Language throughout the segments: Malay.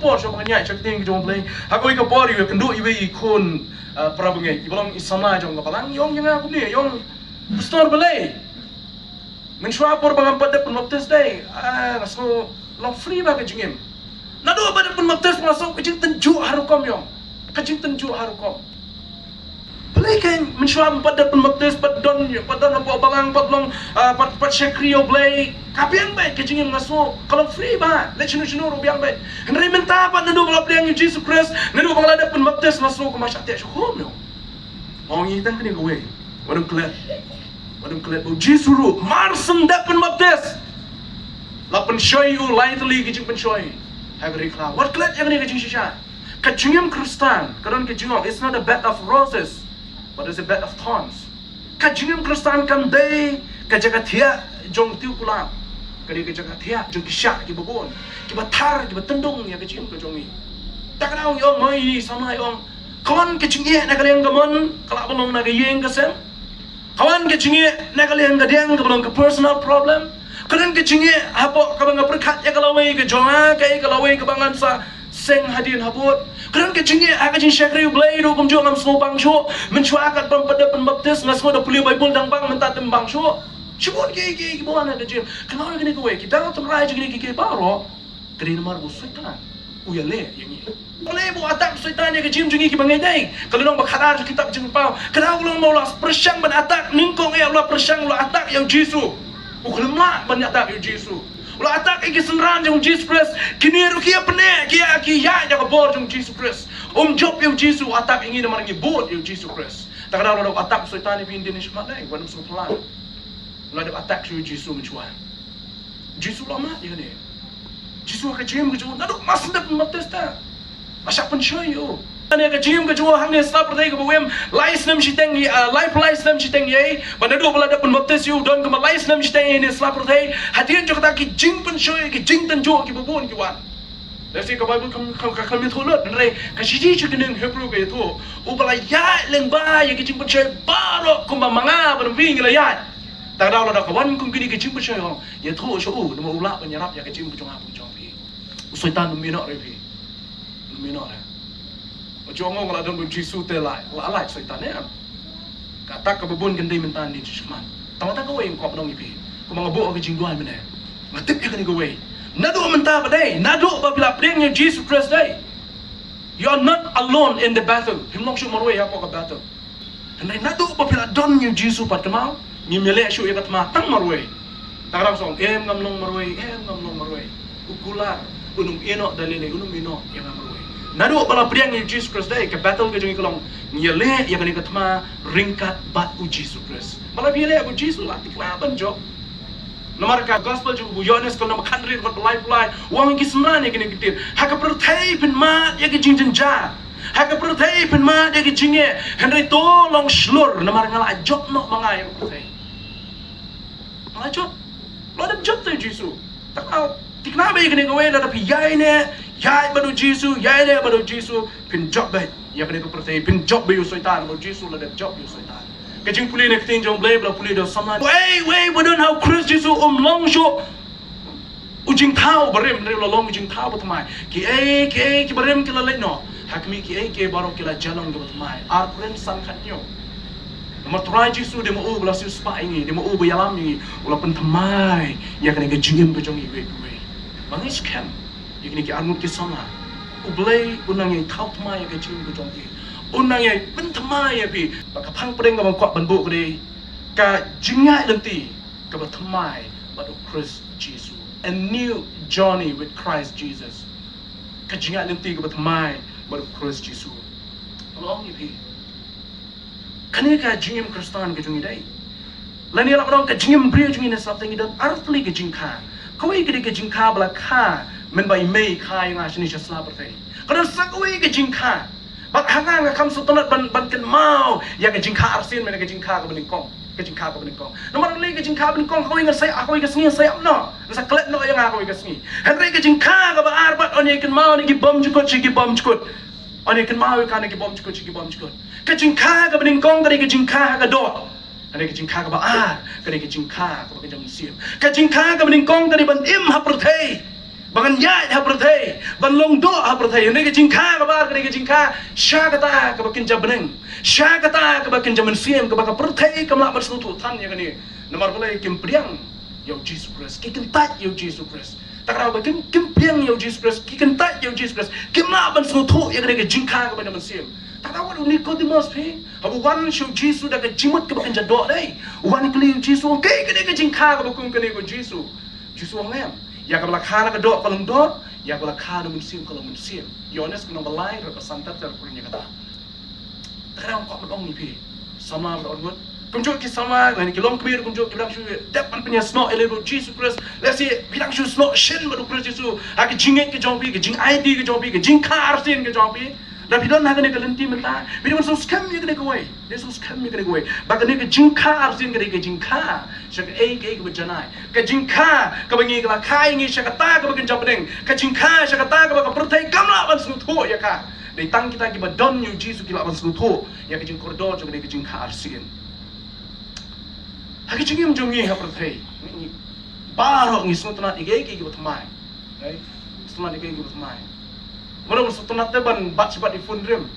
por so kanya chak ting jong play hakoi ka por yu kendu iwe ikun prabengai ibolong isama jong ka palang yong yang aku ni yong pastor belai menshwa por bangam pada penbaptis dai ngaso long free ba ka jingim nado pada penbaptis masuk ka jing tenju harukom yong ka jing tenju harukom belai kan menshwa pada penbaptis padon apa bangang padlong pat syakrio belai kapian baik ke jingim ngaso kalau free ba le chinu rubiang baik henry menta pa nado bala pliang Jesus Christ nado bangala da penbaptis ngaso ka masyate syukum yo ong itang kini ko we wadum klet bu Jesus ru marsen da penbaptis la penshoy u lightly ke jing penshoy hagri kla what klet yang ni ke jing shisha ka jingim Kristan karon ke jingom it's not a bed of roses but it's a bed of thorns ka jingim Kristan kam day ka jaga thia jong tiu kula kali ke jaga thia jong kisha ki babon ki bathar ki batendung ya ke jingim ke jongi tak raung yong mai sama yong kawan ke jingie na kalian gamon kala bolong na ke yeng ke sem kawan ke jingie na kalian ga diang ke bolong ke personal problem kalian ke jingie hapo ka bang perkat ya kalawai ke jonga ke kalawai ke bangan sa seng hadin habut kalian ke jingie aga jing syakri blai do kum jong am smo bang sho menchua kat pam pada penbaptis ngasmo da puli bible dang bang menta tem bang sho shibun ke bona ke jim kalau ke ni ko we kita tam rai jing ni ke baro kri nomor bu setan uyale yang ni boleh bu atak setan ya ke jim jungi ki bangai dai kalau nong bakharar kitab jing pau kalau ulong mau las persang ban atak ningkong ya Allah persang lo atak yang Jesu ukhlemla ban atak yang Jesu lo atak iki senran yang Jesus Christ kini rukia pene kia ki ya ja ko bor yang Jesus Christ job yang Jesu atak ingin marang ibut yang Jesus Christ tak ada lo atak setan ni bin dinis madai wan sum pelan lo ada atak yang Jesu mencuan Jesu lama ya ni Jesu ka jim ke jua nado mas ndap matesta Asya penshoy yo. Ane ka jim ka jua hang sta pertai ka bawem life nam shiteng life nam shiteng ye. Bana do bala da penbaptis yo don ka life nam shiteng ni sta pertai hadian jo kata ki jing penshoy ki jing tan jo ki babon ki wan. Dasi ka Bible kam mi tholot nre ka shiji chu kineng Hebrew ka to. U bala ya leng ba ye ki jing penshoy baro kumba manga ban wing la ya. Ta da la da ka wan kum ki ki jing penshoy ho. Ye tho sho u no ula ban yarap ya ka jing penshoy ha penshoy pi. Usaitan mi no re pi. Minor ya. Ojo ngong la don Jesu te lai, la lai setan ya. Kata ka babon gandai mentan ni Jisman. Tamata ka wei kop dong ipi. Ko mga buo ka jingduan mene. Ngatip ya kani ka wei. Nado menta ba dai, nado ba bila preng ni Jesus Christ dai. You are not alone in the battle. Himlong shu marwei ya ko ka battle. Henai nado ba bila don ni Jesus pat kamau, ni mele shu ya katma tang marwei. Tagrang song ngam long marwei. Ukular unum eno dalile unum eno yang marwei. Nado bala priang ni Jesus Christ dai ke battle ke jongi kolong ngele ya kani katma ringkat bat u Jesus Christ bala biele bu Jesus la tikla banjo nomar ka gospel ju bu Yohanes kol nama khandri kot life wang ki semrane kini kitir haka perthai pin ma ya ke jingjin ja haka perthai pin ma ya ke jinge henry to long slur nomar ngala job no mangai perthai ngala job lo ada job tu Jesus tak au tikna ba kini gawe la tapi yai ne yai badu Jesu yai ne badu Jesu pin job ba ya kini ko perthai pin job ba yu setan badu Jesu la da job yu setan kajing puli ne kting jong blay bla puli do sama wei wadon how Christ Jesu long sho ujing thau barem ne lo long ujing thau batmai ki barem ki la le no hakmi ki ke baro ki la jalong do batmai ar pren sang khatnyo nomor try Jesu de mo u bla su spa ingi de mo u yalam ingi ula pen thamai ya kani ke jingim ke jong i we bangis kem ikni ki armut ki sama ublay unang yang thau thamai ke jingim ke jong i unang yang pen thamai ya bi ka phang preng ka bang kwak ban bu ke ka jingai lenti ka ba thamai ba do Christ Jesus a new journey with Christ Jesus ka jingai lenti ka ba thamai ba do Christ Jesus long ni bi kani ka jingim Kristan ke jong i dai lani la ka jingim bri jong i na something idan earthly ke jingka kawai ke jingka bla ka men bai mei ka yang asni sla pertai kada sakawai ke jingka bak hanga nga kam sutonat ban ken mau ya ke jingka arsin men ke jingka ka beningkong nomor le ke jingka beningkong kawai nga sai akoi ke sngi sai no sa klet no yang akoi ke sngi henry ke jingka ka ba arbat on ken mau ni ki bom chukut on ken mau ka ni ki bom chukut ke jingka ka beningkong ka ke jingka ka dot Kani ke jingka ka ba kani ke jingka ka ba jam sim ke jingka ka beningkong ka ban im ha perthai Bangan yai ha perthai, ban long do ha perthai. Ini ke jingka ke bar ke jingka, sya kata ke bakin jabeneng, sya kata ke bakin jaman siem ke bakal perthai ke melak berselutu tan ya kini. Nomor boleh kim priang, yau Jesus Christ, ki kentat yau Jesus Christ. Tak kira bakin kim priang yau Jesus Christ, ki kentat yau Jesus Christ. Kim melak berselutu ya kini ke jingka ke bakin jaman siem. Tak tahu ada Nicodemus pi, habu wan syu Jesus dah ke jimut ke bakin jadok dai. Wan keli Jesus ke kini ke jingka ke bakin kini ke Jesus. Jesus ngam. Ya kalau khana ke dok kalau dok, ya kalau khana musim kalau musim. Yohanes kena belai representat terpunya kata. Terang kok medong ni pi, sama berongot. Kunjuk ki sama, ni kilom kebir kunjuk ki bilang syu, depan punya snow elero Jesus Christ. Lesi bilang syu snow shin baru Christ Jesus. Aki jingek ke jompi, ke jing ID ke jompi, ke jing karsin ke jompi. Tapi don nak kena kelenti mentah. Bila masuk scam ni kena kawai, dia masuk scam ni kena kawai. Bahkan ni ke jing karsin ke jing kar. Syak ke berjanai. Ke jing kar, ke bangi ke lakai ni syak kata ke bagian jabeneng. Ke jing kar syak kata ke bagian pertai gamla ban selutu ya ka. Dari tang kita ki badon yu Jesus ki ban selutu. Ya ke jing koridor ke jing karsin. Haki jingim jongi ha pertai. Ni barok ni semua tunat ige bertemai. Right? Semua ige bertemai. Mana masuk tunat teban bat cepat di phone rim.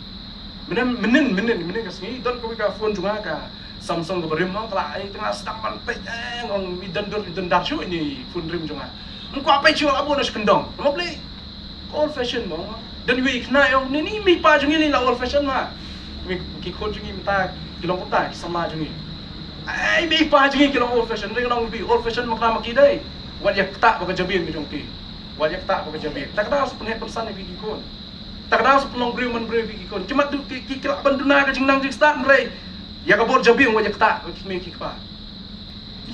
Menen kasih. Don kau bika phone juga ka Samsung ke rim mah kalau ai tengah sedang mantai ngong idan darju ini phone rim juga. Engkau apa yang jual abu nas kendong. Mau beli old fashion mau. Dan we kena yang ni mi pa jungi ni la old fashion mah. Mi ki khon jungi minta kilong kota sama jungi. Ai mi pa jungi kilong old fashion. Ni kilong bi old fashion makna makidai. Wajak tak pakai jabin ke jongki. Wajak tak pakai jabin. Tak kenal sepenuhnya persan yang pergi kon. Tak kenal sepelong beri pergi kon. Cuma tu kira banduna ke jenang jik start merai. Ya kabur jabin wajak tak me kikpa.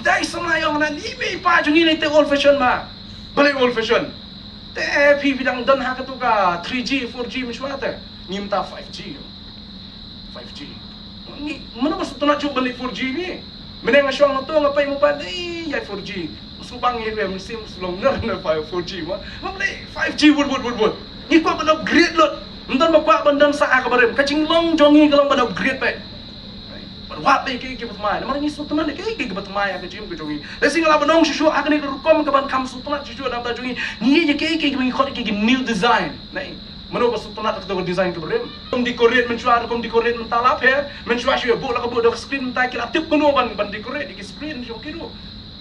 Dai sama yang nan ini pa jungi ni te old fashion ma. Balik old fashion. Te pi bidang dan hak tu ka 3G 4G macam apa? Nyimta 5G. 5G. Ni mana masuk tu nak cuba balik 4G ni? Meneng asyong tu ngapai mo pa dai ya 4G. Subang area mesti selong ner 4G mah. Mamle 5G wood. Ni kau ben upgrade lot. Entar bakwa bandang sa ka barem. Kacing long jongi kalau ben upgrade pe. Wat pe ke batmai. Namar ni sultan ke batmai ka jim ke jongi. Lesi ngala benong shu akne rukom ka ban kam sultan shu na ta jongi. Ni je ke ngi khot ke new design. Nai. Mano ba sultan ta design ke barem. Kom decorate mencuar kom decorate mentalap he. Mencuar shu bu la ka bu dok screen ta kila tip kuno ban decorate di screen shu kiru.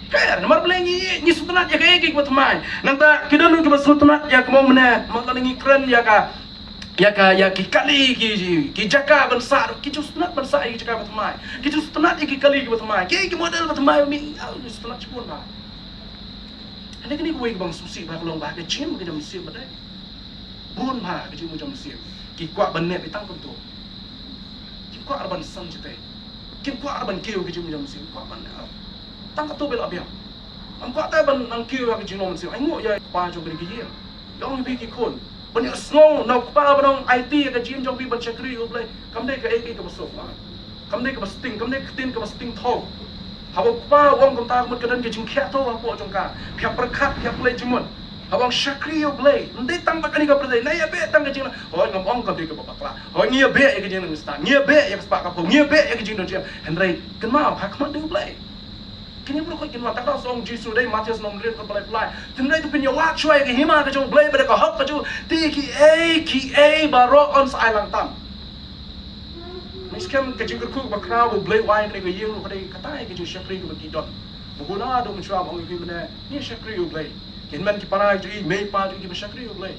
Kan, nomor belengi ni sultanat ya kayak gitu teman. Nanti kita nu coba sultanat ya kemau mana, mengalingi keren ya ki kali ki jaka bensar, ki sultanat bensar ki jaka teman. Ki sultanat ki kali ki teman. Ki model teman mi, sultanat cepun lah. Ada kini gue bang susi bah long bah ke jim ke jam siap badai. Bun bah ke jim jam siap. Ki kuat benet bitang tu. Ki kuat arban san cete. Ki kuat arban kêu ke jim jam siap. Kuat benet. Tang tu bela biang. Angkau tak ban angkiu yang jinom sih. Aingu ya pa jo beri kiye. Yang pergi kon. Banyak snow nak pa banong IT ke jim jom bi ban chakri u blai. Kam dei ke AK ke masuk lah. Kam dei ke basting, kam dei ketin ke basting thau. Habang pa wong kam ta mut kedan ke jing kya thau apa jong ka. Pihak perkat pihak blai jimut. Habang chakri u blai. Ndai tang bakani ka perdai. Nai be tang ke jing. Hoi ngam ong kam dei ke bakla. Hoi ngia be ke jing nang sta. Ngia be ya sepak ka po. Ngia be ya ke jing dong jim. Henry kenma hak mat dei blai. Kini pun kau kini tak tahu song Yesus deh Matius nomor 9 kau pelai. Tendai tu punya wak cuai ke hima ke jong pelai pada kau hak ke jong ki a barok on island tam. Miskem ke jong kerku bakra bu pelai wai ke yang lu pada kata ke jong syakri ke bagi don. Buguna do mencuba orang itu mana ni syakri u pelai. Kini man ki para itu mei pa itu ki syakri u pelai.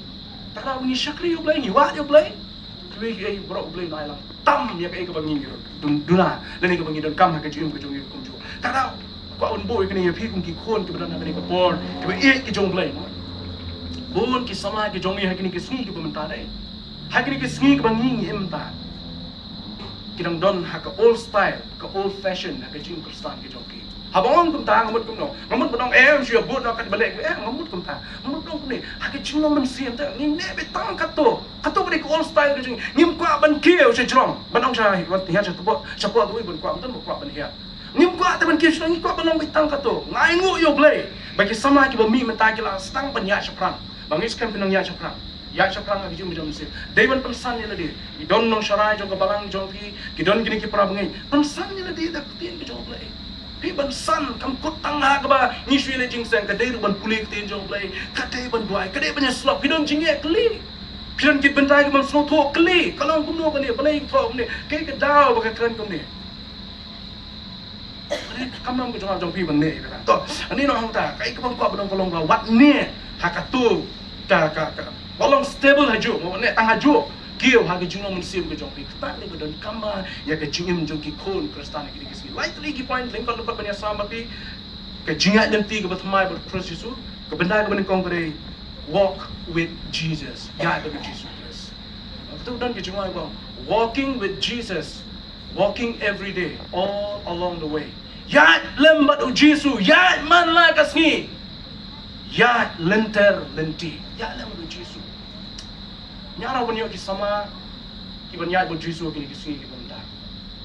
Tak tahu ni syakri u pelai ni wak u pelai. Kini ki a barok pelai island tam ya ke bagi gitu. Duna dan ke bagi don kam ke jong itu. Tak tahu. Kau boy kini ya fikun ki khon ki berana kini kapor ki ba ki jong blai bon ki sama ki jong ya kini ki sngi ki pementare ha kini ki sngi ki bangi emta kidang don ha ka old style ka old fashion ha ka jing kristan ki jong ki habang kum ta ngamut kum no ngamut bonong shu bot no ka balek ngamut kum ta ngamut dong ni ha ki jing no man siem ta ni ne be tang kato ki old style ki jing ngim kwa ban kieu se jrong banong sha wat ya cha tu bo cha po tu bon kwa mton kwa ban ya Nim kuat teman kisah ni kuat belum bitang kato. Ngai ngu yo blay. Bagi sama kita bami mentaki lah stang penyak seprang. Bangis kan penang yak seprang. Yak seprang lagi jum jum sih. Dewan pensan ni lagi. Idon nong syarai jong kebalang jong ki. Kidon kini ki para bengai. Pensan ni lagi dah kutin ke jong blay. pi ban san kam kut tanga ka ba ni shui le jing sang ka dei ban pulik tin jong play ka dei ban duai ka dei ban slop pi don jing ye kli pi don kit ban tai ka ban sno tho kli ka long kum no ka ni play tho ni ke ka dau ba ka kran kum ni ani kam nam ka jong pi ban ne ka to ani no hang ta kai ka ban kwa ban ka long ka wat ni ha ka tu ka balong stable haju mo ne tang haju kio ha ke jung mun sim ke jong pi ta ni don kama ya ke jingim jong ki kon kristan ki ki lightly ki point link kon pa banya sama pi ke jinga dan ti ke batmai ber Christ Jesus ke benda ke ben kongre walk with Jesus ya ke Jesus tu dan ke jumai bang walking with Jesus walking every day all along the way ya lembat u Jesus ya man la kasngi ya lenter lenti ya lembat u Jesus nyara banyo ki sama ki banyai bo Jisu ki singi ki benda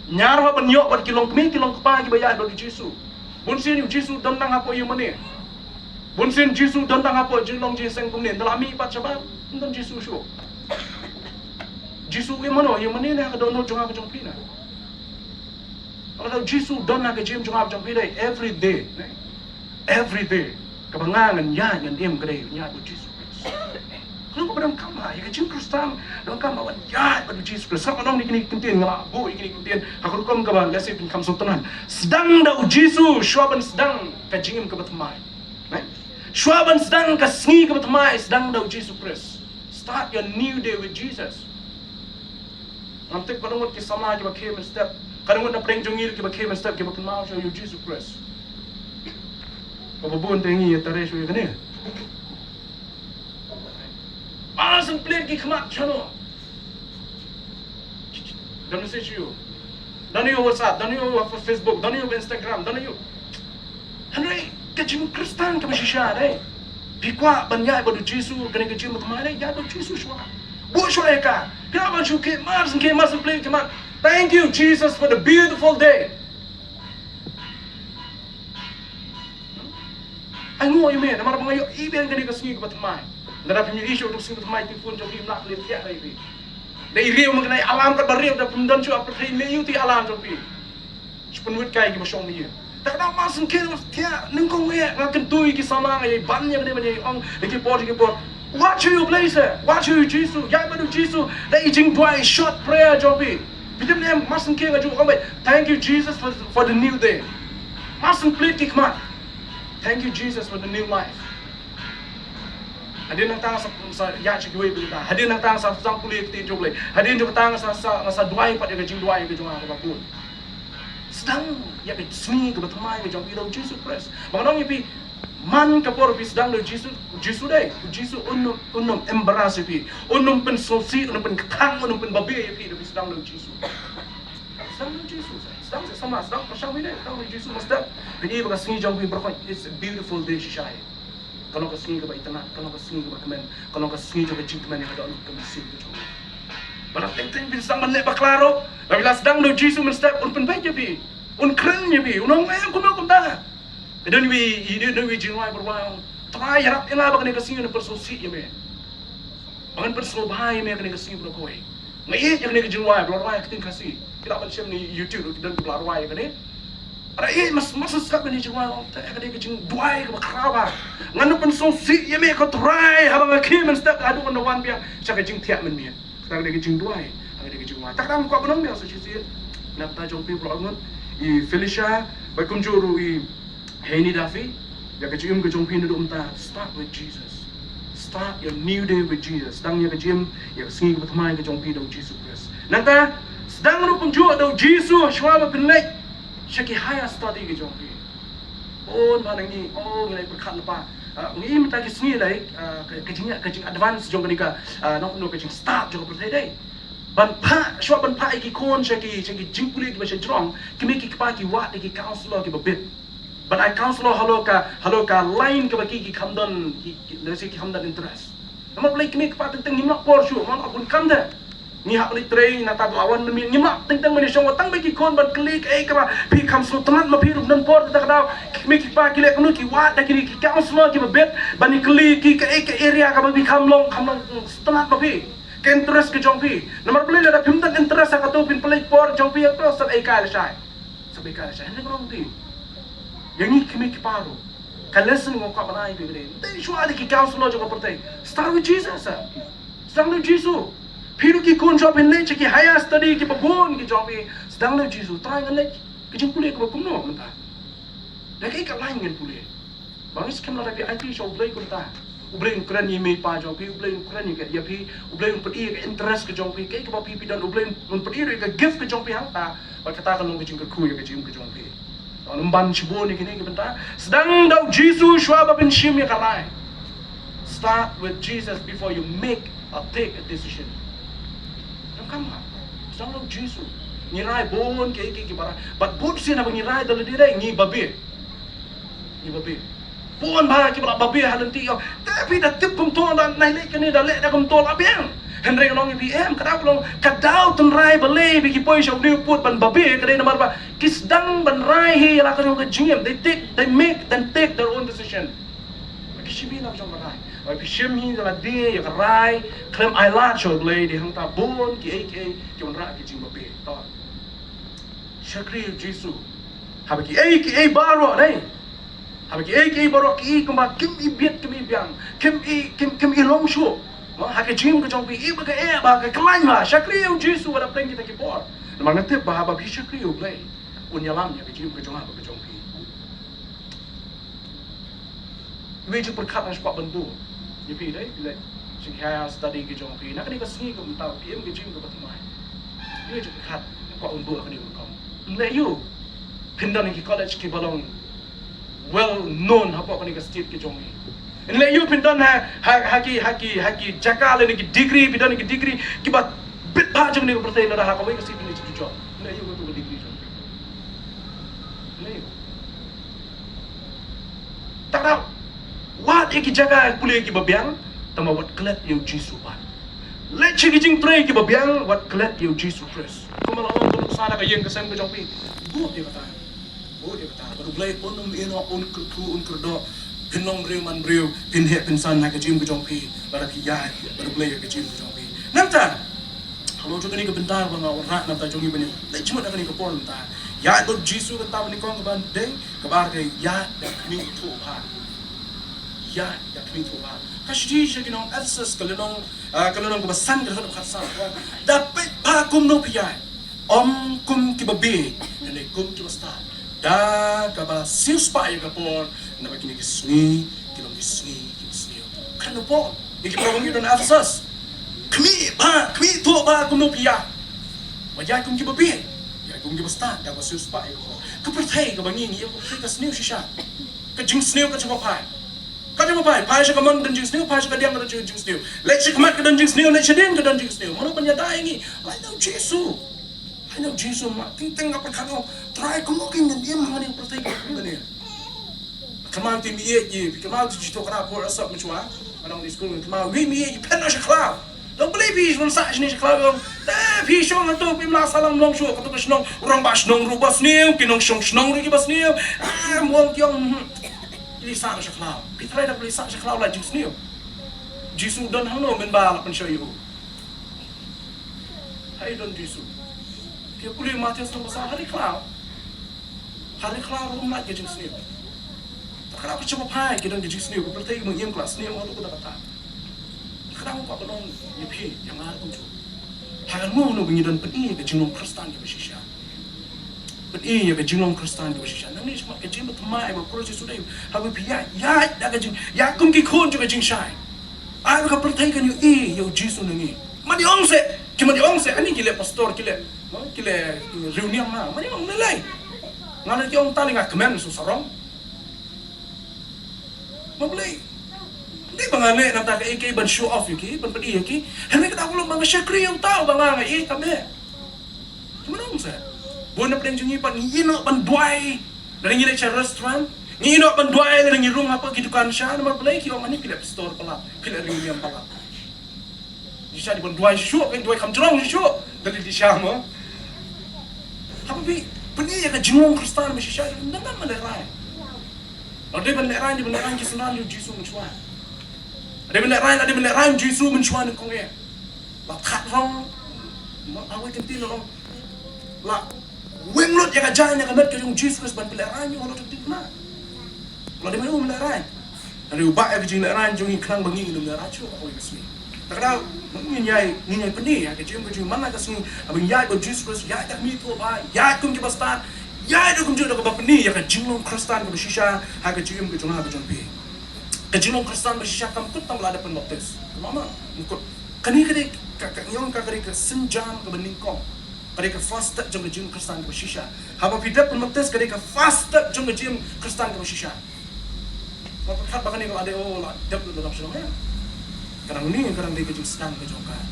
nyara banyo bat ki long kmin ki long kpa ki bayai bo Jisu bun sin Jisu dan nang apo yu mane bun sin Jisu dan nang apo jing long jing seng kum ne dalami pat chaba dan Jisu shu Jisu ki mano yu mane na ka don no jonga ka jong pina kalau Jisu dan na ka jim jonga jong pina every day ka bangangan ya ngan dem gre nya bo Jisu kalau kau berang kama, ya kecil Kristen, berang kama wan ya, pada Jesus Kristus. Sama orang ni kini kentian ngelak, bu kini kentian. Aku rukam kawan, lesi pun kam sultanan. Sedang dah Jesus, shuaban sedang kajingim kebetamai. Shuaban sedang kasingi kebetamai, sedang dah Jesus Kristus. Start your new day with Jesus. Nanti kalau mungkin sama kita came step, kalau mungkin nak pergi jungir kita came step, kita kenal show you Jesus Kristus. Kau buat tengi ya tarik show you kan ya? Asal player ki khamat chano. Don't message you. Don't you WhatsApp, don't you Facebook, don't you Instagram, don't you. Henry, kecil Kristen kami shisha deh. Bikwa banyak bodo Jisu, kena kecil macam ya bodo Jisu shwa. Bu shwa eka. Kenapa shwa ke Mars player khamat. Thank you Jesus for the beautiful day. Ango you man, amar bangayo iben kena kesingi kebatamai. Nada punya isu untuk singkat mai pun jom nak lihat dia lagi. Dari riu mengenai alam kat bariu dah pemdan cu apa tadi liu ti alam jopi. Sepenuhnya kai kita show ni. Tak nak masuk ke dia nengkong ya ngakan tui ki sama ngai banyak ni banyak orang lagi por. Watch you place watch you Jesus. Ya betul Jesus. Dah ijing dua short prayer jopi. Kita ni masuk ke ngaju orang baik. Thank you Jesus for the new day. Masuk plate ki kemat. Thank you Jesus for the new life. Hadir nang tang sa ya chikwe bilita. Hadir nang tang sa sang kulit ti joble. Hadir jo tang sa duai pat ya jing duai ke jong ka pun. Sedang ya ke sni ke betamai ke jong pi Jesus Christ. Bangdong pi man ka por pi sedang do Jesus dai. Jesus unum embarrass pi. Unum pen sosi, unum pen kang, unum pen babe pi do sedang do Jesus. Sedang do Jesus. Sedang sama sedang pasang wi dai. Sedang do Jesus mustap. Ini baga sni jong pi berkon it's a beautiful day shai. Kalau kau singgah ke internet, kalau kau singgah ke komen, kalau kau singgah ke jingkeman yang ada orang kemisi itu. Pada teng bisa menek baklaro, tapi lah sedang do Jesus menstep un penbaik je bi, un keren je bi, unong ayam kuno kumda. Dan wi jinwai berwang, try harap ela bagan kasih ni persosi je bi, bagan persobahai me akan kasih berkoi. Ngai je akan jinwai berwang keting kasih, kita macam ni YouTube dan berwang kan ni. Ada mas sekap ni cuma ada kecing dua ke bakraba. Nganu pun sosi ye me ko try habang akim step adu on the one biang sa kecing tiak men me. Sekarang dia kecing dua, ada kecing dua. Tak ram ko benong dia so sisi. Nak ta jong pi blog I Felicia bakum juru I Henny Duffy ya kecing ke jong pi ndu umta start with Jesus. Start your new day with Jesus. Sedang ya kecing ya singi ke pertama ke jong pi do Jesus Christ. Nanta sedang nu pun jua do Jesus shwa ba penlek. Syaki haya study ke jongki. Oh mana ni? Oh nilai berkat lepas. Ni minta kisni lagi kecing advance jong kenika. Nak kecing start jong pertai dai. Ban pa shwa ban pa iki kon syaki jingpuli ki macam jrong. Kimi ki kapa ki wat ki counselor ki babit. Ban I counselor halo ka line ke baki ki kamdan ki lesi ki kamdan interest. Nama boleh kimi kapa tentang nyimak por syu, mana akun kamda. Ni hak boleh train nata lawan men nyimak tentang men syong watang bagi kon ban klik kapa pi kam sultanat ma pi rup nan por tak daw kimi ki pa ki lek nu ki wat ki counselor ki babet ban ni klik ki area ka bagi kamlong sultanat ma pi ke interest ke jong pi nomor boleh ada pimtan interest ka to pin play por jong pi to sab ai ka la sai sab ai ka la sai ni ko ti Yang ni kami kiparu. Kalesen ngok kap manai bibele. Dei shua de ki counselor jo kaperte. Start with Jesus. Start with Jesus. Phiru ki kon job in lech ki higher study ki babon ki job e. Start with Jesus. Try ngan lech. Ki jing pule ko kumno menta. Dah kai ka lain ngan pule. Bangis kem la bi IT show play ko ta. Ublay ukuran ni may pa job, ublay ukuran ni ka yapi, ublay pati ka interest ka job, kay ka papi dan ublay pati ka gift ka job hang ta, pagkata ka nung kajing ka kuya ka jing ka job. Anong ban sibo ni kini ka benta? Sedang daw Jesus shwa ba bin shim ya kalay. Start with Jesus before you make or take a decision. Anong kama? Sedang daw Jesus. Ngiray bon kay bara, but bon siya na ngiray dalo dire ngi babi. Ngi babi. Puan ba ki bala babi halan ti tapi da tip kum to na nai kani da le da kum to la biang henry long PM kada long kadau tun rai bale bi ki poi shau ni put ban babi kada na marba kisdang ban rai hi la ka jim they make then take their own decision ki shimi na jong rai ai pi shimi da di ya rai klem ai la chol bale di hang ta bon ki ki on ra ki jim babi to shakri jisu ha ki baro nei Habis ki baru ki kuma kim ibiat kim ibiang kim ilong shu. Hake jim ke jong pi baga baga klain ma shakri u jisu wala pleng kita ki por. Namang nate bahaba bi shakri u play. Unyalam ya ke jim ke jong ke jong pi. Ibe ju perkat nas pak bendu. Ni pi dai bila sing ha study ke jong pi. Nak ni ka singi ko mtaw PM ke jim ke batimai. Ibe ju perkat pak bendu ka ni ko. Le you pindan ki college ki balong well known apa kani ka state ke jongi inle you pindan haki jakal ni ki degree pindan ni ki degree ki bat bit ba jong ni ko pertai na ha ka wai ka state ni chu job inle you ko degree jong inle takra wat ki jaga kuliah ki babiang tama wat klet you jisu ba le chi ki jing tray ki babiang wat klet you jisu Christ kuma la on tu sana ka yen ka sem ka jong pi bu dia kata dia kata baru belai pun ino un kerdo pinong man riu pinhe pinsan nak jim ke jongpi baru kiai baru belai ke jim ke jongpi namta kalau juga ni ke bentar bang orang namta jongi bani lai cuma nak ni ke pon namta ya do jisu ke tahu ni kong ke bandeng ke bar ke ya dak mi tu ha ya dak mi tu ha kasih je kinong access kalau nong ke besan ke hadapan khasa dapat pa kum no piai om kum ki babe dan kum ki basta da kaba sius pa ya kapon na bakini kisni kilong kisni kan po iki probangi don afsas kmi to ba kuno pia wajai kum ki babi ya kum ki basta da ba sius pa ya ka perthai ka bangi ni ko ka sniu shisha ka jing sniu ka chama pai pai sha ka mon dan jing sniu pai sha ka diang ka jing sniu le chi ka mat ka dan jing sniu le chi den ka dan jing sniu mano panya dai ni lai no jesu I know Jesus ma ting apa kano try ko looking and yem ngani protect ngani kaman ti miye ji kaman ti to kra por asap mchwa anong ni school kaman we miye ji pen na shakla don't believe is one sa ni shakla da phi shong to pim la salam long shu ko to shnong urang ba shnong ru bas niu kinong shnong ru ki bas niu mong kyong ni sa shakla pi try da bli sa shakla la jus niu jisu don hano men ba la pen show you hai don jisu dia kuliah Matius nombor hari kelau rumah ke jeng seni. Terkadang aku coba pai ke dan jeng seni, aku bertanya mengiam kelas seni, aku dapat tak. Terkadang aku penong yepi yang ada pun tu. Hagan mu nu bengi dan peni ke jeng Kristen ke bersisya. Peni ke jeng Kristen ke bersisya. Nang ni cuma ke jeng bertemai, berproses sudah. Hagan pihak ya dah ke jeng, ya kum ke kon juga jeng syai. Aku kau bertanya kan you Yesus nengi. Madi ongse, ani kile pastor kile reunion ma mani ong nilai ngana ti ong tali ngak kemen su sarong mablay di bangane nata ka iki ban show off iki ban pedi iki henry ka ulo mga syakri yung tao banga tabe tumanong sa bona pedeng jungi pan ngino ban duai dari ngile cha restaurant ngino ban duai dari ngirung apa gidukan sya nomor play ki ong ani kile store pala kile reunion pala Isya di ban duai syuk kan duai kam jerong syuk dari di syama apa bi peni ya ka jingong Kristen me shisha ndan malerai ade malerai di malerai ki sunan yu jisu menchwa ade malerai jisu menchwa ni kongye la khat rong ma awe kenti rong la wenglot ya ka janya ka met ka jung jisu ban malerai ni holo tik na Kalau dia mahu melaran. Ada ubah yang kejing melaran jung iklan bangi dum melaran chu aku kesini. Tak ada nginyai penih ya kejing mana kesini abang yai Jesus yai tak mi tu ba yai kum ke bastan yai do kum ju do ba penih ya kejing long Kristen ke shisha ha kejing ke jung ha ke jung pi. Kejing long Kristen be shisha kam kut tam la ada penoptes. Mama ikut kani nyong kari ke senjam ke beningkong. Kari ke fast jung kejing Kristen ke shisha. Haba pidat penoptes kari ke fast jung kejing Kristen ke shisha. Kat bahkan ni kalau ada lah dap dalam semua. Kadang ni kadang dia kejung sedang kejung kan.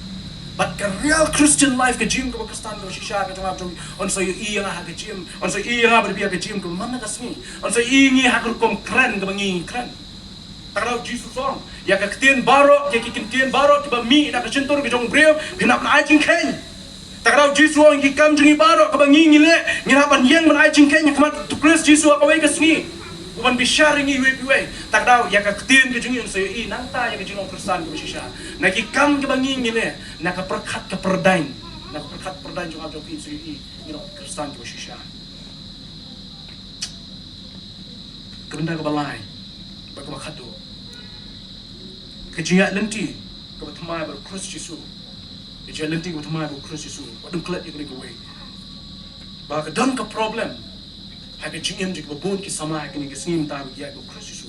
But the real Christian life kejung ke Kristen ke shisha kejung abjung on so iya ha kejung on so iya berbiak kejung ke mana kasmi on so ingi ha kom keren ke bangi keren. Takau Jesus song ya ke ketien barok ya ke ketien barok ke mi nak kecentur kejung breu pinap na ajing ken. Takau Jesus song ki kam jungi barok ke bangi ngile ngirapan yang men ajing ken kemat to Christ Jesus ka wei kasmi. Bukan bisyar ini we tak tahu ya ketien ke jungin saya nang ta ya ke jungong Kristen ke shisha nak ikam ke bangi ngile nak perkat ke perdain jung abjong pi saya Kristen ke shisha kebenda ke balai bak makado ke jingat lenti ke batmai ber Kristus Yesus ke jingat lenti ke batmai ber Kristus Yesus wadum klet ikni ke we ba ke dan ke problem Hake jingem jik babun ki sama kini ke snim ta ya go Kristus.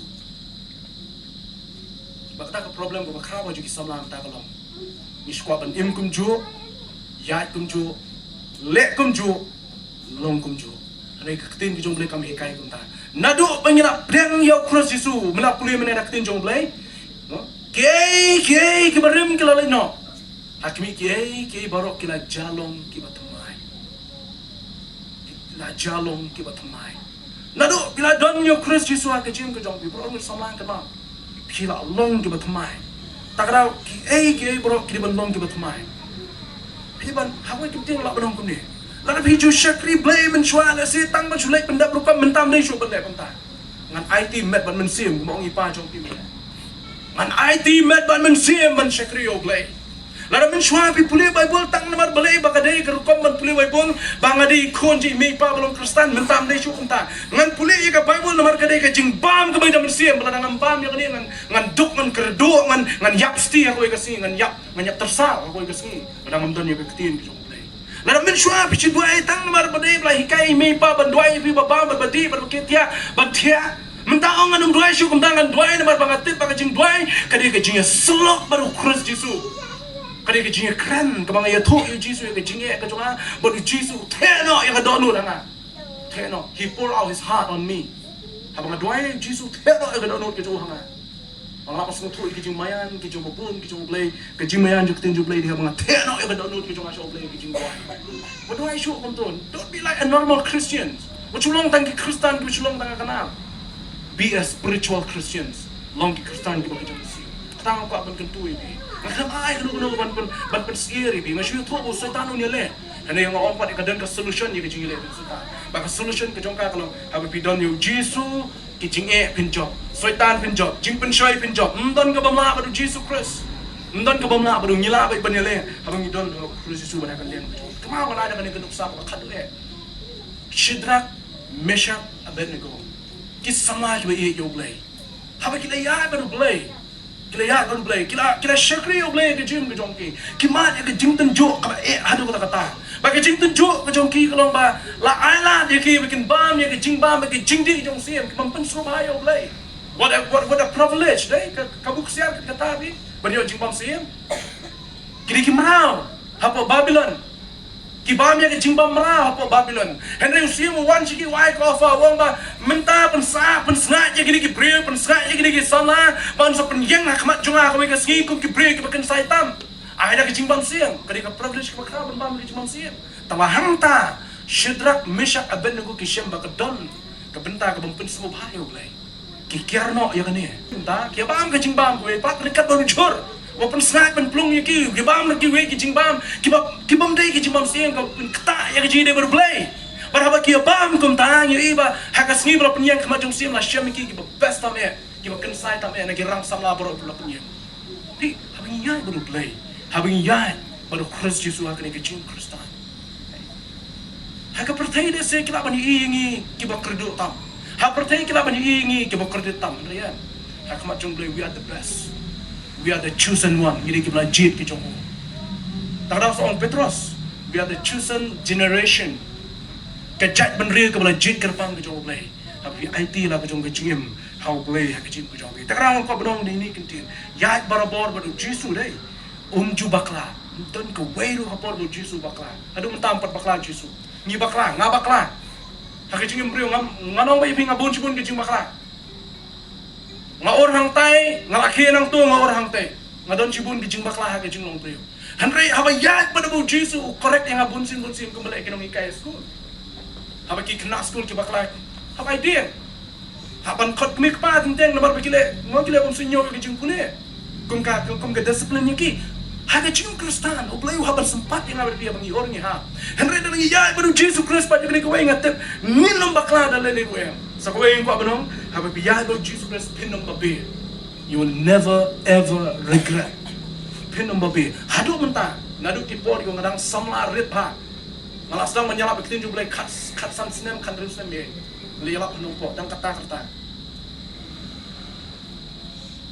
Bakta ka problem ko bakraba jik sama ta kalom. Iskwa ban im kum jo, ya kum jo, le kum jo, long kum jo. Re ka tin ki jong ble kam hikai kum ta. Nadu bangina breng ya Kristus mena puli mena ka tin jong ble. No? Ke ki barim ki lalai no. Hakmi ke barok ki la jalong ki batamai. La jalong ki batamai. Nadu bila don yo Kristus Yesus ke jim ke jong bi bro sama ke ma. Bila long ki batamai. Takra ki bro ki ban long ki batamai. Piban hawa ki ting la ban kum ni. La bi ju shakri blame and chwa la si tang ban chulai pendap rukam mentam dei shu ban le pam ta. Ngan IT met ban men sim mong ipa jong pi me. Ngan IT met ban men sim ban shakri yo blame. Lara men shwa pi puli Bible tang namar balai bakadai kerukom ban puli Bible bangadi konji me pa balong Kristen mentam dei shu kumta ngan puli ka Bible namar kadai ka jing bam ka baidam siem bala ngam bam ya kani ngan duk ngan kerdu ngan yap sti aku ka sing ngan yap tersal aku ka sing bala ngam don ya ka tin ki jong play lara men shwa pi chidwai tang namar balai bala hikai me pa ban duai pi ba bam ba di ba ketia ba thia mentaong ngan duai shu kumta ngan duai namar bangatit ba ka jing duai kadai ka jing selok baru Kristus Yesus kali ke jinge kran ke bang ya thu yu Jesus ke jinge ke jonga but Jesus teno ya ka donu langa teno he pour out his heart on me habang adwai Jesus teno ya ka donu ke jonga ang lapas ng thu ke jing mayan ke jong bun ke jong play ke jing mayan juk tin ju play dia habang teno ya ka donu ke jonga show play ke jing boy what do I show konton don't be like a normal Christian what you long tang ke Kristen ke long tang kanal be a spiritual Christians long ke Kristen ke ba ke jong si tang ko aban kentu ini Macam ay kanu ban scary bi masih tu bo setan unya le ana yang ompat ikadan ka solution ye kejing le setan ba ka solution ke jongka kalau habe pidon yu Jesus kejing pinjok setan pinjok jing pensoi pinjok ndon ka bamla badu Jesus Christ ndon ka bamla badu ngila ba ban le habe ngidon Kristus Yesus ban kan le kama wala ada kan kenuk sa ka khad le Shidrak Meshach Abednego ki samaj ba ye yo blay habe kila ya badu blay kila ya kan blay kila shakri yo blay ke jim ke jongki kimat ya ke jim tenjo ka hadu kata ba ke jim tenjo ke jongki kalau ba la ala ya ke bikin bam ya ke jing bam ke jing di jong siem ke mampen surba yo blay what a privilege dai kabuk siar kata bi bani jing bam siem kiri kimrao hapo Babylon kibam ya ke jing bam mrao hapo Babylon Henry siem wan chiki wai ko fa wong ba menta pensnga ya gini ki bre pensnga ya gini ki sana ban so pen yang hakmat junga ko ke ski kum ki bre ki bakan saitam ada ke jing bam siem kadi ka privilege ki bakra ban ke jing bam siem tawa hangta Shidrak Meshach Abednego ki shem ba ka don ka benta ka bam pen semua bahayo blai ki kierno ya kani ta ki bam ke jing bam ko pat dekat baru jor walaupun snack pen plung ya ki bam lagi we ki jing bam ki bam dai ki jing bam siem ka pen kata ya ki jing dai baru blai baraba ki bam kum tang yu iba hakas ngi bro penyang kama jong sim la syam ki best tam e ki ba kan sai tam e na ki rang sam la bro la penyang ti habing yai baru play habing yai baru Kristus Yesus akan ke jing Kristen haka pertai de se kila bani ingi ki ba kredo tam Ha pertay kila man hiingi ke bokraditam riyan. Ha kamat jong we are the best. We are the chosen one. Gidi kibla jit ke jong. Takdaw sa on Petros. We are the chosen generation. Kajat benri ke bala jit kerpang ke jong blay. Tapi IT lah ke jong ke jim. How blay ha ke jim ke jong. Takdaw ko benong ni kentin. Yat barabor badu Jisu dai. Ju bakla. Don ke weiru hapor bu Jisu bakla. Adu mentampat bakla Jisu. Ni bakla, nga bakla. Hake jing brio nganong ba ibing abon sibon ke jing bakla. Nga orang tay, nga lakhi nang to nga orang tay. Nga don sibon ke jing bakla hake jing long brio. Hanre haba yat pada bu Jisu correct yang abon sin kembali ke nong ikai school. Haba ki kena school ke bakla. Haba idea. Haban kot mik pa tenteng nabar bekile, ngo kile bom sinyo ke jing pune. Kum ka disiplin ki. Hake jing Kristan, o playu haban sempat yang ada dia bangi orangnya ha. Henry dan iya baru Yesus Kristus pada kini kau ingat minum bakla dan lele kau yang. Sa kau yang kau benong, haba biya baru Yesus Kristus pinum babe. You will never ever regret. Pinum babe. Hadu mentah, ngadu tipor yung ngadang samla rit ha. Malas dang menyalap bekitin juga kat san sinem kan terus nem. Lelap penumpuk dan kata-kata.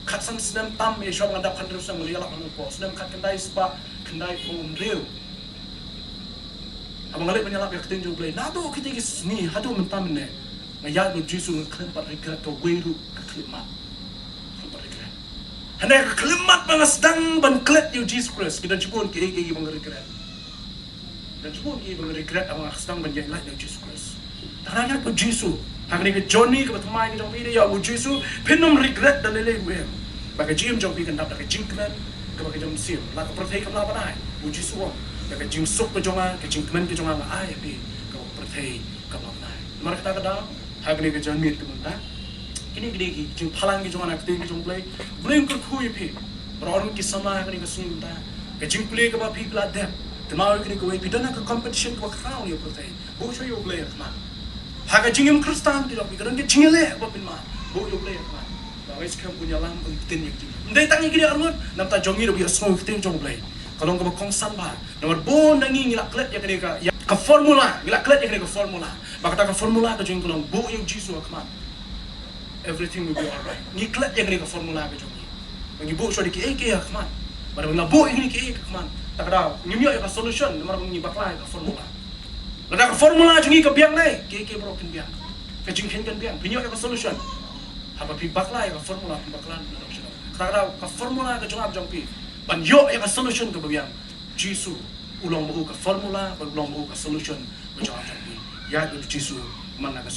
Kat san sinem tam syom ngadap kan terus nem lelap penumpuk. Sinem kat kendai spa, kendai pun real. Abang ngalik menyalap bekitin juga nado kita ni hadu mentah mene. Ngayat do Yesus kelempat regret ke weru ke kelimat. Hendak kelimat bangas dang ban klet you Jesus Christ. Kita jebon ke bang regret. Dan jebon ke bang regret abang sedang banjai lah you Jesus Christ. Taranya ke Yesus. Hari ni ke Johnny ke berteman ke jong video ya bu Yesus penom regret dan lele gue. Bagi jim jong pi kendap ke jingkmen ke bagi jong sim. Lah ke pertai ke lah panai. Bu Yesus wong. Ke jing sok ke jonga ke jingkmen ke jonga ai pi ke pertai ke lah panai. Mari kita kadang hari ni ke Johnny ke mentah. Kini gede jing palang ke jonga nak ke jong play. Blame ke kui pi. Orang ki sama hari ni ke sing ta. Ke jing play ke ba pi pla dep. Kenal kini ke pi dana ke competition ke crown ya pertai. Bu show you play ke mana. Haga jingim Kristan tidak pikirkan ke jingele apa pin ma. Bu yo play kan. Bawai sekarang punya lam penting yang jing. Ndai tangi gini armut nam ta jongi do biar semua penting jong play. Kalau ngapa kongsan ba. Nomor bon nangi ngilak klet ya kene ka formula, ngilak klet ya kene ka formula. Baka ta ka formula ka jing kulong bu yo Jisu akman. Everything will be alright. Ni klet ya kene ka formula ka jongi. Ngi bu so diki ke akman. Bara ngla bu ini ke akman. Tak ada ngimyo ya ka solution nomor ngi bakla ka formula. Ada ka formula jungi ka biang lai, ke broken biang. Ka jingken kan biang, pinyo ka solution. Haba pi bakla ka formula pi bakla solution. Kada ka formula ka jungab jong pi. Ban yo ka solution ka biang. Jisu ulong mo ka formula, ulong mo ka solution ka jungab jong pi. Ya do Jisu man na ka